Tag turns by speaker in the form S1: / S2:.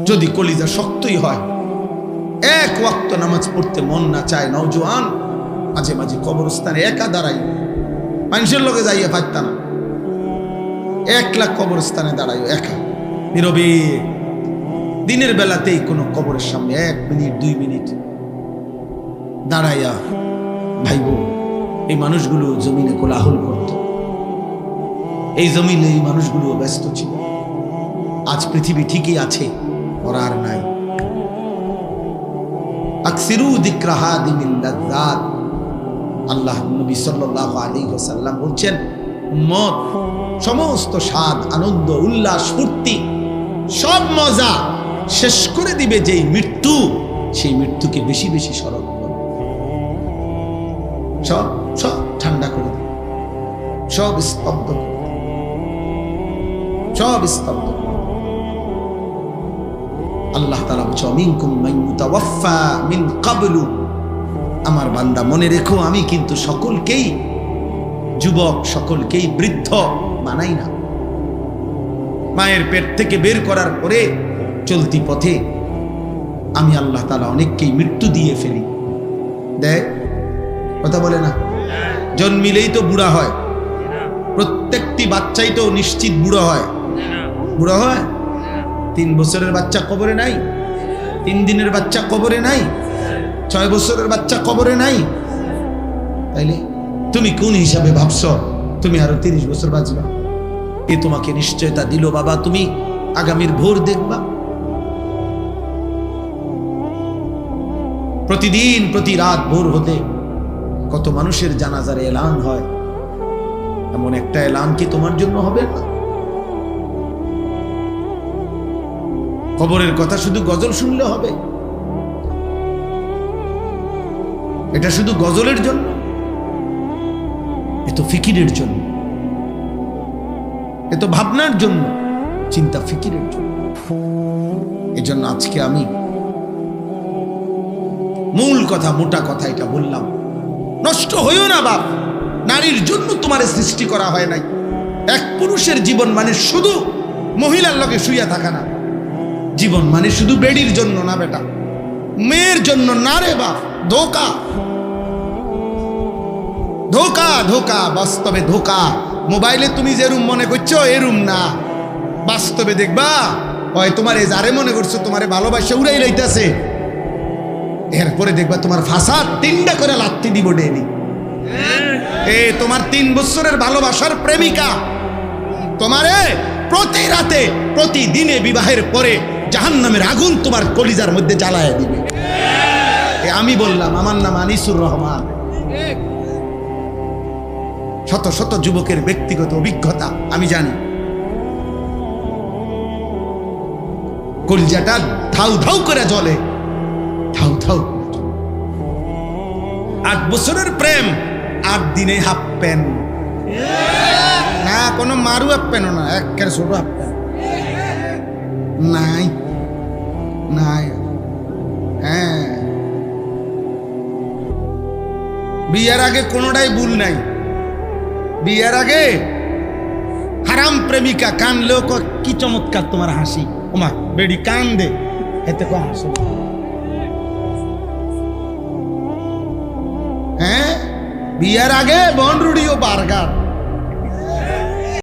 S1: যদি কলিজা শক্তই হয়, এক ওয়াক্ত নামাজ পড়তে মন না চায়, নওজোয়ান মাঝে মাঝে কবরস্থানে একা দাঁড়াই, মানুষের লোকে যাইয়া পারতা না, একলা কবরস্থানে দাঁড়াই একা নীরবে, দিনের বেলাতেই কোনো কবরের সামনে 1 মিনিট 2 মিনিট দাঁড়াইয়া ভাইব। এই মানুষগুলো জমিনে কোলাহল করত, এই জমিনে এই মানুষগুলো ব্যস্ত ছিল। আজ পৃথিবী ঠিকই আছে, ওরা আর নাই। আকসিরু যিকরা হাদিমিল লাযযাত, আল্লাহ নবী সাল্লাল্লাহু আলাইহি ওয়াসাল্লাম বলছেন, উম্মত সমস্ত স্বাদ, আনন্দ, উল্লাস, ফুর্তি, সব মজা শেষ করে দিবে যেই মৃত্যু, সেই মৃত্যুকে বেশি বেশি স্মরণ করো। সব সব ঠান্ডা করে দিবে, সব স্তব্ধ করে দিবে, সব স্তব্ধ করে দিবে। আল্লাহ তাআলা বলছে, মিনকুম মান ইউতাওয়াফা মিন ক্বাবলু, আমার বান্দা মনে রেখো, আমি কিন্তু সকলকেই যুবক, সকলকেই বৃদ্ধ বানাই না। মায়ের পেট থেকে বের করার পরে চলতি পথে আমি আল্লাহ তাআলা অনেককেই মৃত্যু দিয়ে ফেলি। দেখ, কথা বলে না, জন্মিলেই তো বুড়া হয়, প্রত্যেকটি বাচ্চাই তো নিশ্চিত বুড়ো হয়। বুড়ো হয়? 3 বছরের বাচ্চা কবরে নাই, 3 দিনের বাচ্চা কবরে নাই, 6 বছরের বাচ্চা কবরে নাই। তাইলে তুমি কোন হিসাবে ভাবছো তুমি আরো 30 বছর বাঁচবা? এ তোমাকে নিশ্চয়তা দিল, বাবা তুমি আগামীর ভোর দেখবা। প্রতিদিন প্রতি রাত ভোর হতে কত মানুষের জানাজার এলান হয়, এমন একটা এলান কি তোমার জন্য হবে না? কবরের কথা শুধু গজল শুনলে হবে? এটা শুধু গজলের জন্য? এ তো ফিকিরের জন্য, এ তো ভাবনার জন্য, চিন্তা ফিকিরের জন্য। এজন্য আজকে আমি মূল কথা, মোটা কথা এটা বললাম, নষ্ট হইও না বাপ। নারীর জন্য তোমার সৃষ্টি করা হয় নাই। এক পুরুষের জীবন মানে শুধু মহিলার লগে শুইয়া থাকা না, জীবন মানে শুধু বেডির জন্য না বেটা, মেয়ের জন্য না রে বাপ। ধোকা, ধোকা, ধোকা, বাস্তবে ধোকা। মোবাইলে তুমি যে রুম মনে করছো এ রুম না, বাস্তবে দেখবা হয় তোমার এ যারে মনে করছো তোমারে ভালোবাসা উড়াই লাইতেছে, এরপরে দেখবা তোমার ফাসাদ 3টা করে লাত্তি দিব ডেলি। এ তোমার 3 বছরের ভালোবাসার প্রেমিকা তোমারে প্রতি রাতে প্রতিদিনে বিবাহের পরে জাহান্নামের আগুন তোমার কলিজার মধ্যে জ্বালায় দিবে। আমি বললাম, আমার নাম আনিসুর রহমান। শত শত যুবকের ব্যক্তিগত অভিজ্ঞতা আমি জানি। কলিজাটা ধাউ ধাউ করে জ্বলে, ধাউ ধাউ। 8 বছরের প্রেম, 8 দিনে হাফ প্যান না, কোনো মারু হাফ প্যানও না, একের ছোট হাফ প্যান নাই নাই। হ্যাঁ, বিয়ের আগে কোনোটাই ভুল নাই। বিয়ের আগে হারাম প্রেমিকা কানলেও কি চমৎকার তোমার হাসি, ওমা বেডি কান দে, এতে কো হাসো। হ্যাঁ, বিয়ের আগে বনরুডি ও বার্গার,